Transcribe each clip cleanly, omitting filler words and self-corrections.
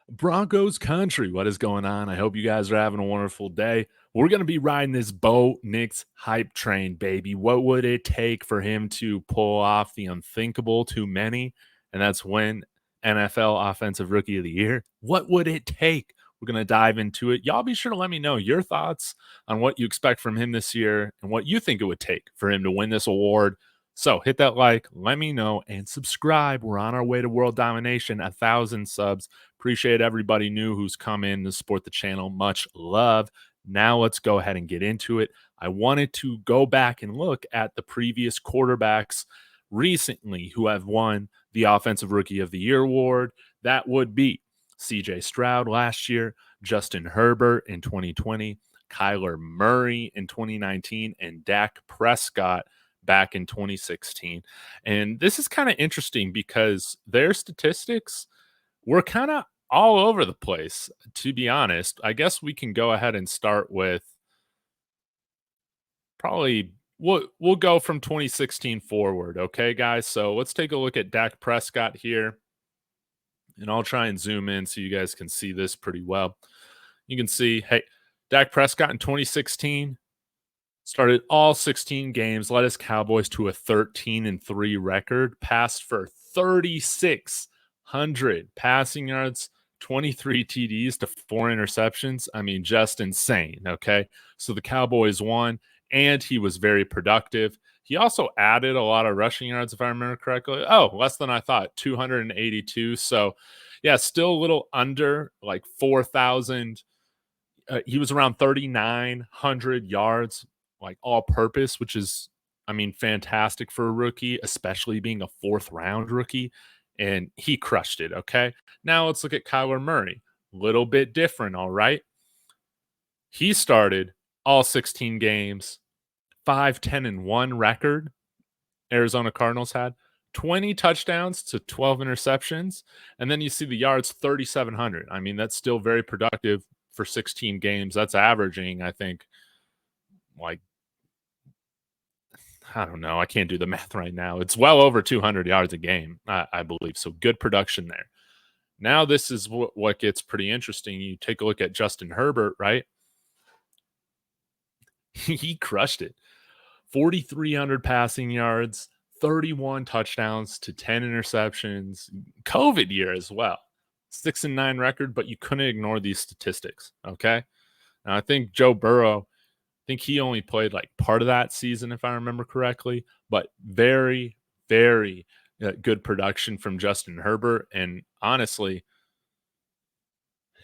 Broncos country, what is going on? I hope you guys are having a wonderful day. We're going to be riding this Bo Nix hype train, baby. What would it take for him to pull off the unthinkable to many? And that's win NFL Offensive Rookie of the Year. What would it take? We're going to dive into it. Y'all be sure to let me know your thoughts on what you expect from him this year and what you think it would take for him to win this award. So hit that like, let me know, and subscribe. We're on our way to world domination, 1,000 subs. Appreciate everybody new who's come in to support the channel. Much love. Now let's go ahead and get into it. I wanted to go back and look at the previous quarterbacks recently who have won the Offensive Rookie of the Year award. That would be CJ Stroud last year, Justin Herbert in 2020, Kyler Murray in 2019, and Dak Prescott back in 2016. And this is kind of interesting because their statistics were kind of all over the place, to be honest. I guess we can go ahead and start with probably we'll go from 2016 forward, okay, guys? So let's take a look at Dak Prescott here, and I'll try and zoom in so you guys can see this pretty well. You can see, hey, Dak Prescott in 2016 started all 16 games, led his Cowboys to a 13-3 record, passed for 3,600 passing yards, 23 TDs to 4 interceptions. I mean, just insane, okay? So the Cowboys won, and he was very productive. He also added a lot of rushing yards, if I remember correctly. Oh, less than I thought, 282. So, yeah, still a little under, like 4,000. He was around 3,900 yards, like all purpose, which is, I mean, fantastic for a rookie, especially being a 4th-round rookie. And he crushed it, okay? Now let's look at Kyler Murray. Little bit different, all right? He started all 16 games, 5-10-1 record. Arizona Cardinals had 20 touchdowns to 12 interceptions. And then you see the yards, 3,700. I mean, that's still very productive for 16 games. That's averaging, I think, like, I don't know. I can't do the math right now. It's well over 200 yards a game, I believe. So good production there. Now this is what gets pretty interesting. You take a look at Justin Herbert, right? He crushed it. 4,300 passing yards, 31 touchdowns to 10 interceptions. COVID year as well. 6-9 record, but you couldn't ignore these statistics, okay? Now I think Joe Burrow, I think he only played like part of that season, if I remember correctly, but very, very good production from Justin Herbert. And honestly,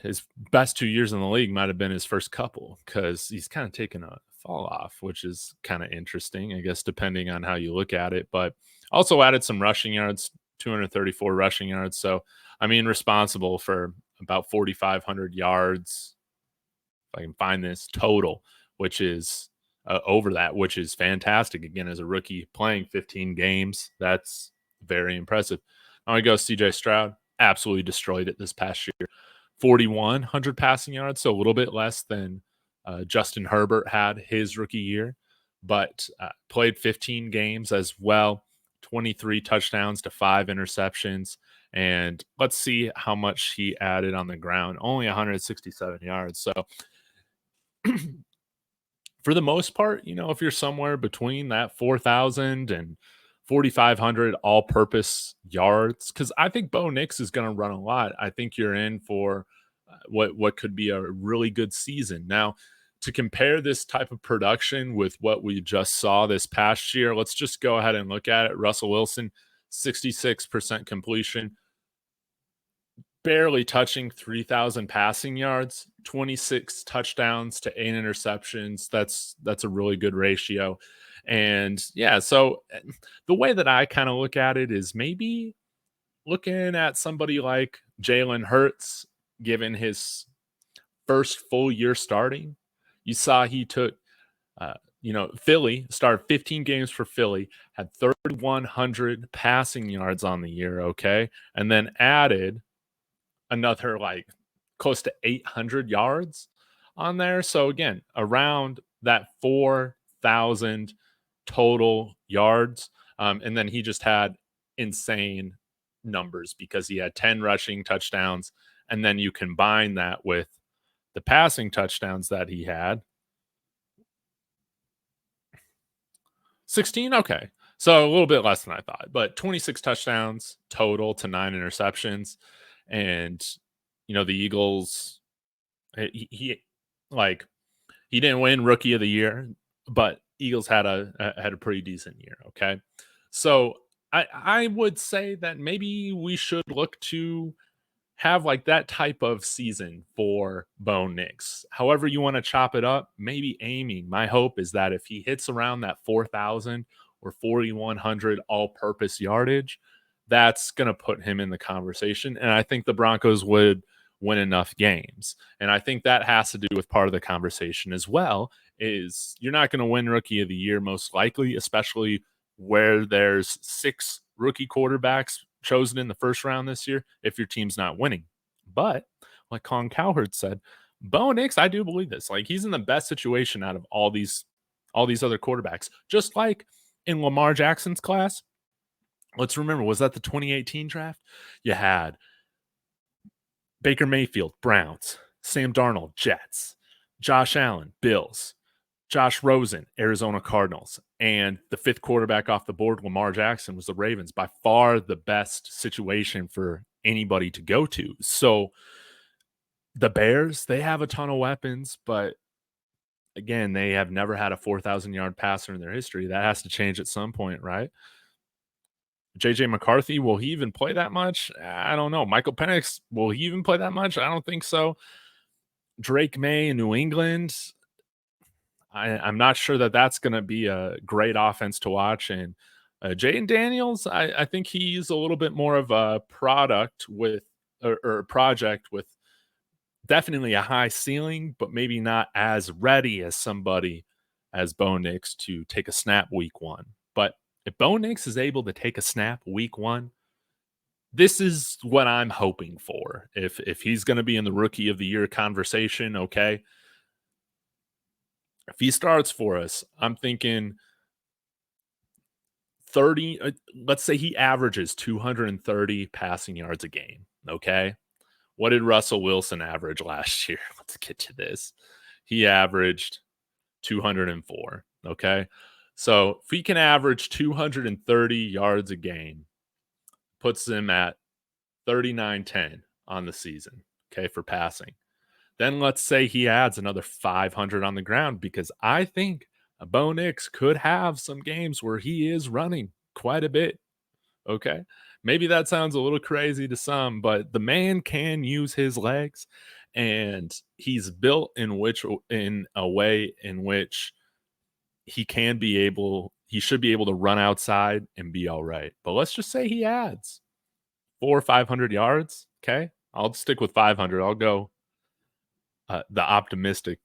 his best 2 years in the league might have been his first couple, because he's kind of taken a fall off, which is kind of interesting, I guess, depending on how you look at it. But also added some rushing yards, 234 rushing yards. So, I mean, responsible for about 4,500 yards, if I can find this total, which is over that, which is fantastic. Again, as a rookie playing 15 games, that's very impressive. Now we go CJ Stroud, absolutely destroyed it this past year. 4,100 passing yards, so a little bit less than Justin Herbert had his rookie year, but played 15 games as well, 23 touchdowns to 5 interceptions. And let's see how much he added on the ground. Only 167 yards. So for the most part, you know, if you're somewhere between that 4,000 and 4,500 all-purpose yards, because I think Bo Nix is going to run a lot. I think you're in for what could be a really good season. Now, to compare this type of production with what we just saw this past year, let's just go ahead and look at it. Russell Wilson, 66% completion, barely touching 3,000 passing yards, 26 touchdowns to 8 interceptions. That's a really good ratio. And yeah, so the way that I kind of look at it is maybe looking at somebody like Jalen Hurts, given his first full year starting. You saw he took, Philly, started 15 games for Philly, had 3,100 passing yards on the year, okay? And then added another like close to 800 yards on there. So again, around that 4,000 total yards. And then he just had insane numbers because he had 10 rushing touchdowns And then you combine that with the passing touchdowns that he had. 16? Okay. So a little bit less than I thought, but 26 touchdowns total to 9 interceptions. And, the Eagles, he like, he didn't win rookie of the year, but Eagles had a pretty decent year. Okay. So I would say that maybe we should look to have like that type of season for Bo Nix. However, you want to chop it up, maybe aiming. My hope is that if he hits around that 4,000 or 4,100 all purpose yardage, that's going to put him in the conversation. And I think the Broncos would win enough games. And I think that has to do with part of the conversation as well. Is you're not going to win rookie of the year, most likely, especially where there's 6 rookie quarterbacks chosen in the first round this year if your team's not winning. But like Colin Cowherd said, Bo Nix, I do believe this. Like he's in the best situation out of all these other quarterbacks. Just like in Lamar Jackson's class, let's remember, was that the 2018 draft? You had Baker Mayfield, Browns, Sam Darnold, Jets, Josh Allen, Bills, Josh Rosen, Arizona Cardinals, and the 5th quarterback off the board, Lamar Jackson, was the Ravens. By far the best situation for anybody to go to. So the Bears, they have a ton of weapons, but again, they have never had a 4,000-yard passer in their history. That has to change at some point, right? JJ McCarthy, will he even play that much? I don't know. Michael Penix, will he even play that much? I don't think so. Drake May in New England, I'm not sure that that's going to be a great offense to watch. And Jaden Daniels, I think he's a little bit more of a product with or a project with definitely a high ceiling, but maybe not as ready as somebody as Bo Nix to take a snap week 1. But if Bo Nix is able to take a snap week 1, this is what I'm hoping for. If he's going to be in the rookie of the year conversation, okay. If he starts for us, I'm thinking 30, let's say he averages 230 passing yards a game, okay? What did Russell Wilson average last year? Let's get to this. He averaged 204, okay? So if he can average 230 yards a game, puts him at 39-10 on the season, okay, for passing. Then let's say he adds another 500 on the ground because I think Bo Nix could have some games where he is running quite a bit. Okay. Maybe that sounds a little crazy to some, but the man can use his legs and he's built in a way in which he should be able to run outside and be all right. But let's just say he adds 400 or 500 yards. Okay. I'll stick with 500. I'll go the optimistic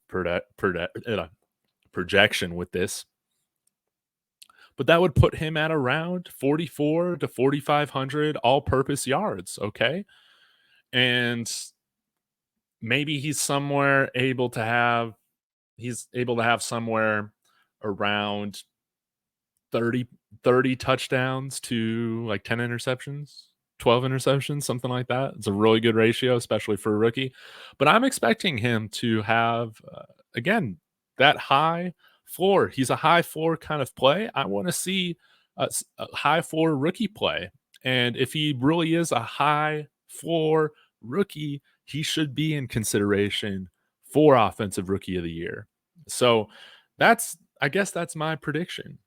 projection with this. But that would put him at around 44 to 4,500 all-purpose yards, okay? And maybe he's able to have somewhere around 30 touchdowns to like 10 interceptions. 12 interceptions, something like that. It's a really good ratio, especially for a rookie. But I'm expecting him to have, again, that high floor. He's a high floor kind of play. I want to see a high floor rookie play. And if he really is a high floor rookie, he should be in consideration for offensive rookie of the year. So I guess that's my prediction.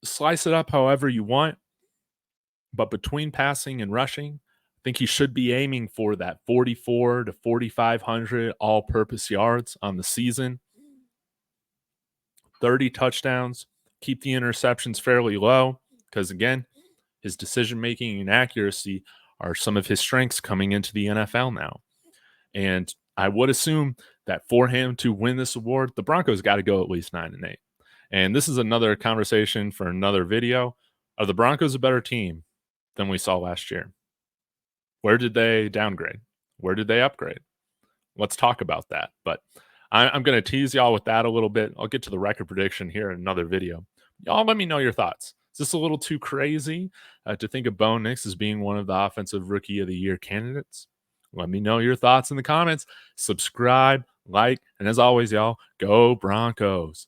Slice it up however you want. But between passing and rushing, I think he should be aiming for that 44 to 4,500 all-purpose yards on the season. 30 touchdowns. Keep the interceptions fairly low because, again, his decision-making and accuracy are some of his strengths coming into the NFL now. And I would assume that for him to win this award, the Broncos got to go at least 9-8. And this is another conversation for another video. Are the Broncos a better team than we saw last year? Where did they downgrade? Where did they upgrade? Let's talk about that. But I'm going to tease y'all with that a little bit. I'll get to the record prediction here in another video. Y'all let me know your thoughts. Is this a little too crazy to think of Bo Nix as being one of the offensive rookie of the year candidates? Let me know your thoughts in the comments. Subscribe, like, and as always, y'all, go Broncos.